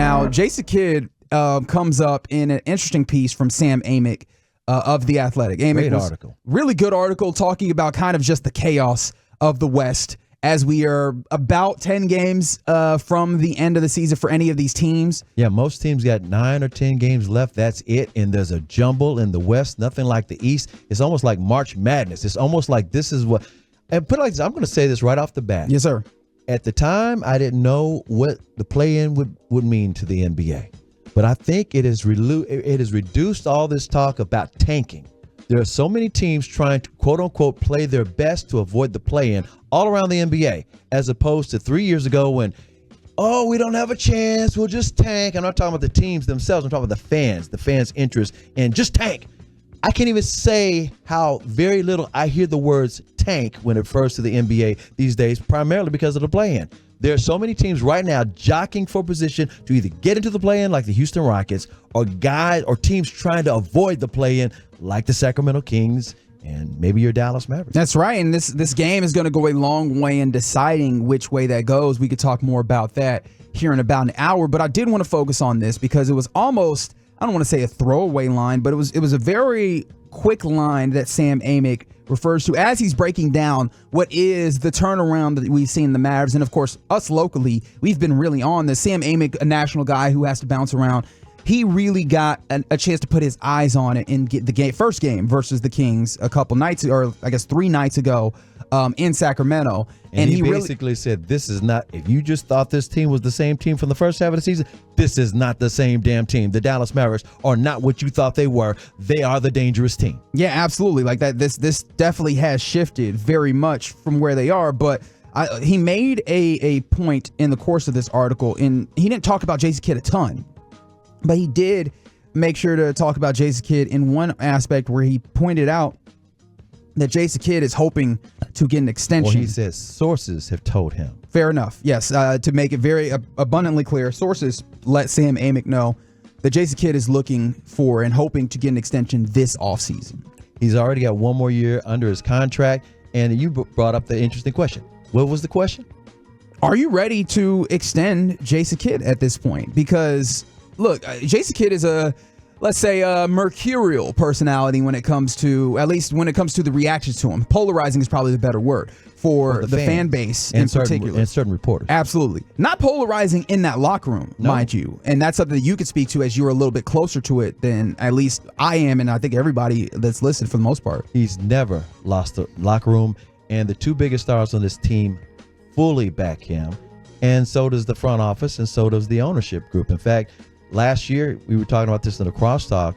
Now, Jason Kidd comes up in an interesting piece from Sam Amick of The Athletic. Great article. Really good article talking about kind of just the chaos of the West as we are about 10 games from the end of the season for any of these teams. Yeah, most teams got 9 or 10 games left. That's it. And there's a jumble in the West, nothing like the East. It's almost like March Madness. It's almost like this is what – and put it like this, I'm going to say this right off the bat. Yes, sir. At the time, I didn't know what the play-in would mean to the NBA. But I think it has reduced all this talk about tanking. There are so many teams trying to, quote-unquote, play their best to avoid the play-in all around the NBA, as opposed to 3 years ago when, oh, we don't have a chance, we'll just tank. I'm not talking about the teams themselves. I'm talking about the fans' interest in just tank. I can't even say how very little I hear the words tank when it refers to the NBA these days, primarily because of the play-in. There are so many teams right now jockeying for position to either get into the play-in like the Houston Rockets or teams trying to avoid the play-in like the Sacramento Kings and maybe your Dallas Mavericks. That's right, and this game is going to go a long way in deciding which way that goes. We could talk more about that here in about an hour, but I did want to focus on this because it was almost, I don't want to say a throwaway line, but it was a very quick line that Sam Amick refers to as he's breaking down what is the turnaround that we've seen in the Mavs. And of course, us locally, we've been really on this. Sam Amick, a national guy who has to bounce around, he really got a chance to put his eyes on it and get the first game versus the Kings a couple nights, or I guess 3 nights ago in Sacramento. And he basically said, this is not, if you just thought this team was the same team from the first half of the season, this is not the same damn team. The Dallas Mavericks are not what you thought they were. They are the dangerous team. Yeah, absolutely. Like that, this definitely has shifted very much from where they are. But he made a point in the course of this article, and he didn't talk about Jason Kidd a ton, but he did make sure to talk about Jason Kidd in one aspect where he pointed out that Jason Kidd is hoping to get an extension. Well, he says sources have told him. Fair enough. Yes. To make it very abundantly clear, sources let Sam Amick know that Jason Kidd is looking for and hoping to get an extension this offseason. He's already got 1 more year under his contract. And you brought up the interesting question. What was the question? Are you ready to extend Jason Kidd at this point? Because, look, Jason Kidd is let's say a mercurial personality when it comes to, at least when it comes to the reactions to him. Polarizing is probably the better word for the fan base in particular. And certain reporters. Absolutely. Not polarizing in that locker room, mind you. And that's something that you could speak to as you're a little bit closer to it than at least I am, and I think everybody that's listened for the most part. He's never lost the locker room, and the 2 biggest stars on this team fully back him. And so does the front office, and so does the ownership group. In fact, last year, we were talking about this in the crosstalk,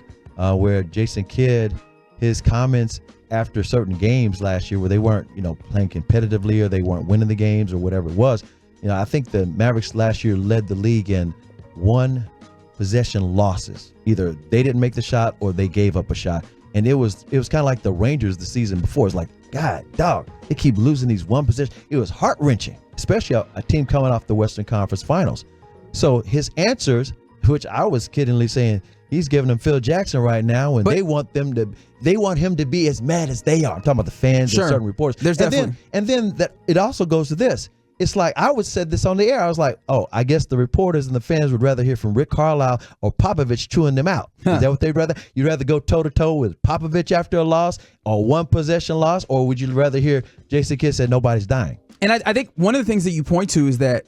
where Jason Kidd, his comments after certain games last year where they weren't, playing competitively or they weren't winning the games or whatever it was. I think the Mavericks last year led the league in 1 possession losses. Either they didn't make the shot or they gave up a shot. And it was kind of like the Rangers the season before. It's like, God, dog, they keep losing these 1 possession. It was heart-wrenching, especially a team coming off the Western Conference Finals. So his answers, which I was kiddingly saying, he's giving them Phil Jackson right now, and they want him to be as mad as they are. I'm talking about the fans and certain reporters. There's definitely. And then that it also goes to this. It's like I would said this on the air. I was like, oh, I guess the reporters and the fans would rather hear from Rick Carlisle or Popovich chewing them out. Is that what they'd rather? You'd rather go toe-to-toe with Popovich after a loss or 1 possession loss, or would you rather hear Jason Kidd say nobody's dying? And I think one of the things that you point to is that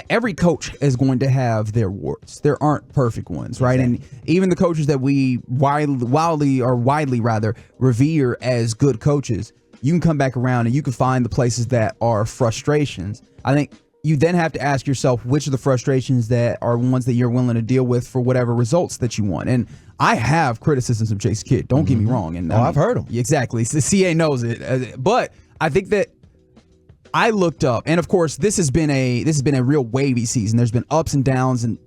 every coach is going to have their warts. There aren't perfect ones, right? Exactly. And even the coaches that we widely revere as good coaches, you can come back around and you can find the places that are frustrations. I think you then have to ask yourself which of the frustrations that are ones that you're willing to deal with for whatever results that you want. And I have criticisms of Jason Kidd. Don't get me wrong. And I've heard them. Exactly. The CA knows it. But I think that I looked up, and of course, this has been a real wavy season. There's been ups and downs, and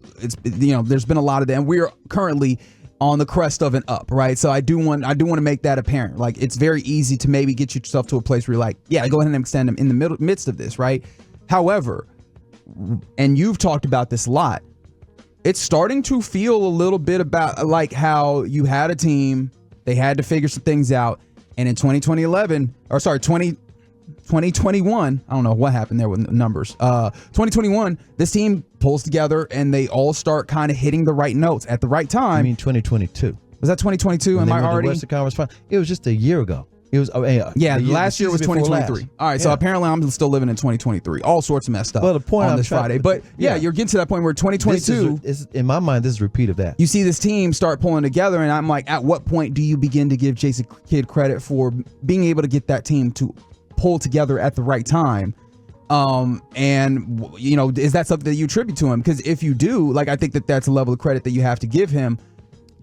there's been a lot of that. And we're currently on the crest of an up, right? So I do want to make that apparent. Like, it's very easy to maybe get yourself to a place where you're like, yeah, go ahead and extend them in the midst of this, right? However, and you've talked about this a lot, it's starting to feel a little bit about like how you had a team, they had to figure some things out, and in 2011, or sorry, 2021, I don't know what happened there with numbers. 2021, this team pulls together and they all start kind of hitting the right notes at the right time. I mean, 2022. Was that 2022? Am I already? Western Conference Final. It was just a year ago. It was last year was 2023. All right, so apparently I'm still living in 2023. All sorts of messed up. Well, the point on this Friday, but you're getting to that point where 2022. In my mind, this is a repeat of that. You see this team start pulling together, and I'm like, at what point do you begin to give Jason Kidd credit for being able to get that team to pull together at the right time? And is that something that you attribute to him? Because if you do, I think that's a level of credit that you have to give him.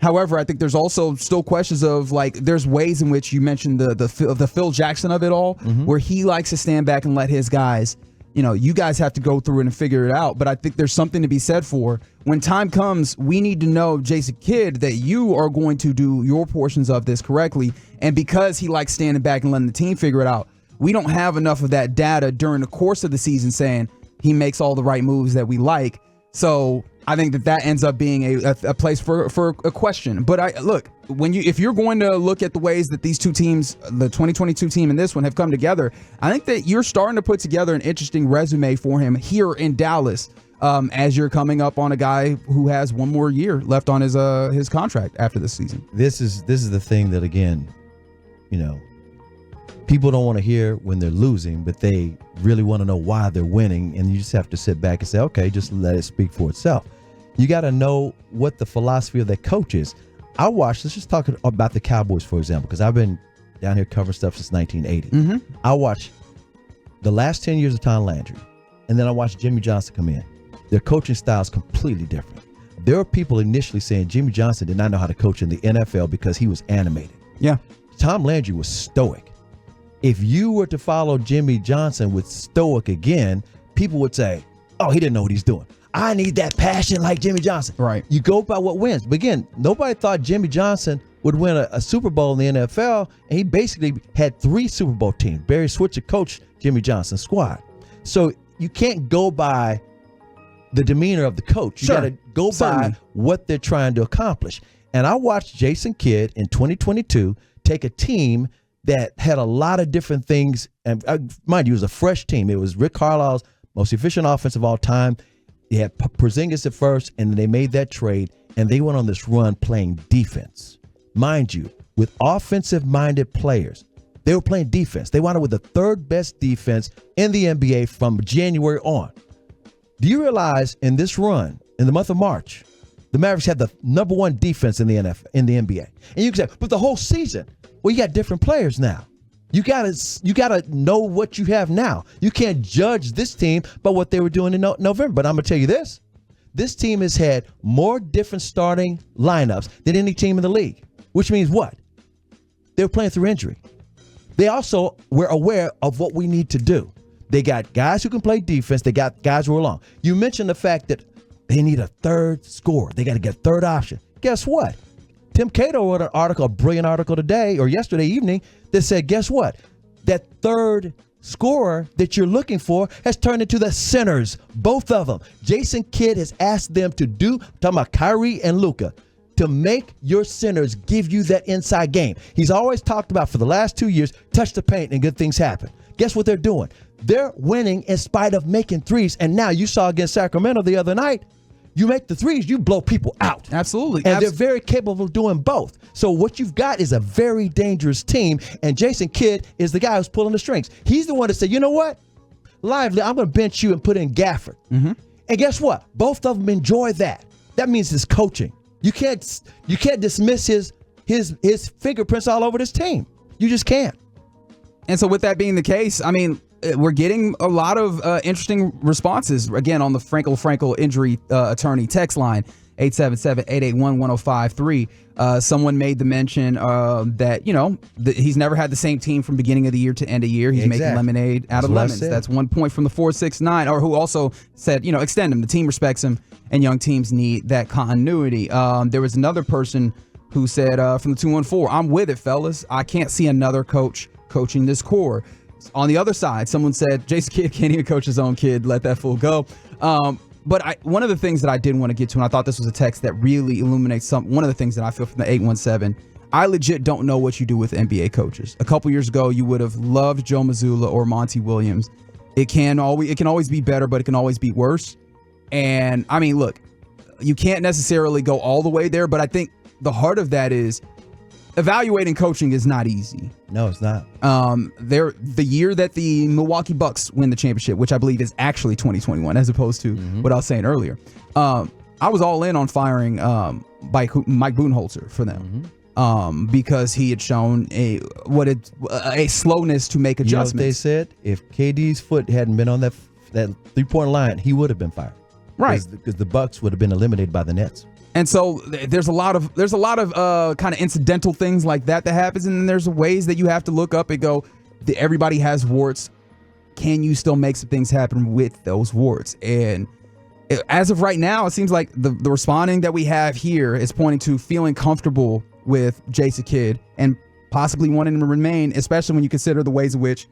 However, I think there's also still questions of there's ways in which you mentioned the Phil Jackson of it all, where he likes to stand back and let his guys, you guys have to go through it and figure it out. But I think there's something to be said for when time comes, we need to know, Jason Kidd, that you are going to do your portions of this correctly. And because he likes standing back and letting the team figure it out, we don't have enough of that data during the course of the season saying he makes all the right moves that we like. So I think that ends up being a place for a question. But if you're going to look at the ways that these two teams, the 2022 team and this one, have come together, I think that you're starting to put together an interesting resume for him here in Dallas, as you're coming up on a guy who has one more year left on his contract after this season. This is the thing that, again, people don't want to hear when they're losing, but they really want to know why they're winning. And you just have to sit back and say, okay, just let it speak for itself. You got to know what the philosophy of that coach is. Let's just talk about the Cowboys, for example, because I've been down here covering stuff since 1980. I watched the last 10 years of Tom Landry, and then I watched Jimmy Johnson come in. Their coaching style is completely different. There were people initially saying Jimmy Johnson did not know how to coach in the NFL because he was animated. Yeah. Tom Landry was stoic. If you were to follow Jimmy Johnson with stoic again, people would say, oh, he didn't know what he's doing. I need that passion like Jimmy Johnson. Right. You go by what wins. But again, nobody thought Jimmy Johnson would win a Super Bowl in the NFL, and he basically had 3 Super Bowl teams. Barry Switzer coached Jimmy Johnson's squad. So you can't go by the demeanor of the coach. You got to go by what they're trying to accomplish. And I watched Jason Kidd in 2022 take a team that had a lot of different things. And mind you, it was a fresh team. It was Rick Carlisle's most efficient offense of all time. They had Porzingis at first, and they made that trade, and they went on this run playing defense. Mind you, with offensive-minded players, they were playing defense. They wound up with the 3rd best defense in the NBA from January on. Do you realize in this run, in the month of March, the Mavericks had the #1 defense in the NBA? And you can say, but the whole season, well, you got different players now. You gotta know what you have now. You can't judge this team by what they were doing in November. But I'm gonna tell you this: this team has had more different starting lineups than any team in the league. Which means what? They were playing through injury. They also were aware of what we need to do. They got guys who can play defense. They got guys who are long. You mentioned the fact that they need a 3rd scorer. They got to get a 3rd option. Guess what? Tim Cato wrote an article, a brilliant article today or yesterday evening that said, guess what? That 3rd scorer that you're looking for has turned into the centers, both of them. Jason Kidd has asked them to do, I'm talking about Kyrie and Luka, to make your centers give you that inside game. He's always talked about for the last 2 years, touch the paint and good things happen. Guess what they're doing? They're winning in spite of making threes. And now you saw against Sacramento the other night, you make the threes, you blow people out. Absolutely. And they're very capable of doing both. So what you've got is a very dangerous team. And Jason Kidd is the guy who's pulling the strings. He's the one that said, you know what? Lively, I'm going to bench you and put in Gafford. And guess what? Both of them enjoy that. That means his coaching. You can't dismiss his fingerprints all over this team. You just can't. And so with that being the case, I mean, we're getting a lot of interesting responses, again, on the Frankel injury attorney text line, 877-881-1053. Someone made the mention that, he's never had the same team from beginning of the year to end of year. He's making lemonade out of lemons. That's 1 point from the 469, or who also said, extend him. The team respects him, and young teams need that continuity. There was another person who said from the 214, I'm with it, fellas. I can't see another coach coaching this core. On the other side, someone said, Jason Kidd can't even coach his own kid. Let that fool go. But one of the things that I did want to get to, and I thought this was a text that really illuminates one of the things that I feel from the 817, I legit don't know what you do with NBA coaches. A couple years ago, you would have loved Joe Mazzulla or Monty Williams. It can always be better, but it can always be worse. And I mean, look, you can't necessarily go all the way there, but I think the heart of that is evaluating coaching is not easy. No, it's not. The year that the Milwaukee Bucks win the championship, which I believe is actually 2021, as opposed to what I was saying earlier. I was all in on firing Mike Budenholzer for them. Because he had shown a slowness to make adjustments. You know what they said? If KD's foot hadn't been on that 3-point line, he would have been fired. Right, because the Bucks would have been eliminated by the Nets. And so there's a lot of kind of incidental things like that happens, and then there's ways that you have to look up and go, everybody has warts. Can you still make some things happen with those warts? And as of right now, it seems like the responding that we have here is pointing to feeling comfortable with Jason Kidd and possibly wanting him to remain, especially when you consider the ways in which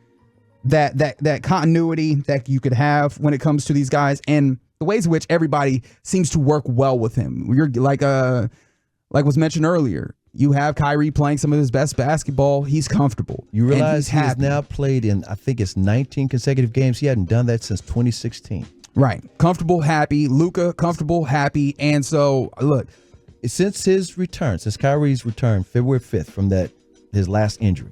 that continuity that you could have when it comes to these guys and the ways in which everybody seems to work well with him. You're like was mentioned earlier, you have Kyrie playing some of his best basketball. He's comfortable. You realize he has now played in, I think it's 19 consecutive games. He hadn't done that since 2016. Right. Comfortable, happy. Luka, comfortable, happy. And so, look, since Kyrie's return, February 5th from his last injury,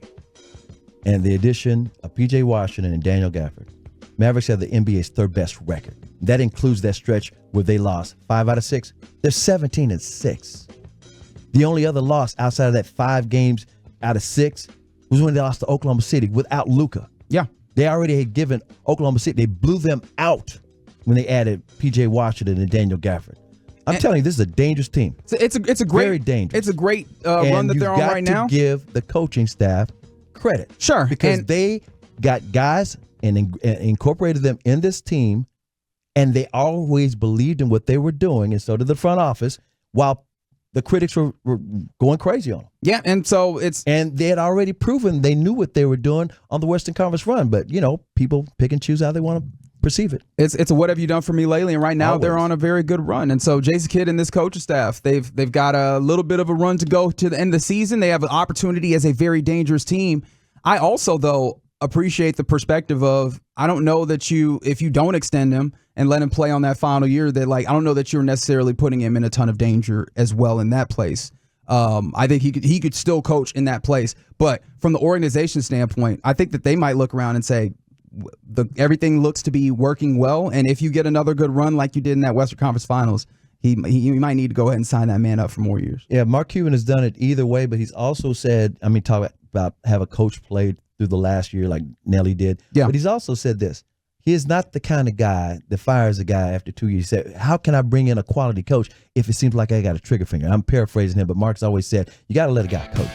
and the addition of PJ Washington and Daniel Gafford, Mavericks have the NBA's third best record. That includes that stretch where they lost 5 out of 6. They're 17-6. The only other loss outside of that 5 games out of 6 was when they lost to Oklahoma City without Luka. Yeah. They already had given Oklahoma City, they blew them out when they added PJ Washington and Daniel Gafford. I'm telling you, this is a dangerous team. It's a great, very dangerous. It's a great run that they're on right now. And you've got to give the coaching staff credit. Sure. Because they got guys and incorporated them in this team, and they always believed in what they were doing, and so did the front office, while the critics were going crazy on them. Yeah, and so and they had already proven they knew what they were doing on the Western Conference run, but people pick and choose how they want to perceive it. It's a what have you done for me lately, and right now they're on a very good run. And so Jason Kidd and this coaching staff, they've got a little bit of a run to go to the end of the season. They have an opportunity as a very dangerous team. I also, though, appreciate the perspective of, I don't know that if you don't extend him and let him play on that final year, that I don't know that you're necessarily putting him in a ton of danger as well in that place. I think he could still coach in that place, but from the organization standpoint, I think that they might look around and say, everything looks to be working well, and if you get another good run like you did in that Western Conference Finals, he might need to go ahead and sign that man up for more years. Yeah, Mark Cuban has done it either way, but he's also said, talk about have a coach played through the last year like Nelly did. Yeah. But he's also said this. He is not the kind of guy that fires a guy after 2 years. He said, how can I bring in a quality coach if it seems like I got a trigger finger? I'm paraphrasing him, but Mark's always said, you got to let a guy coach.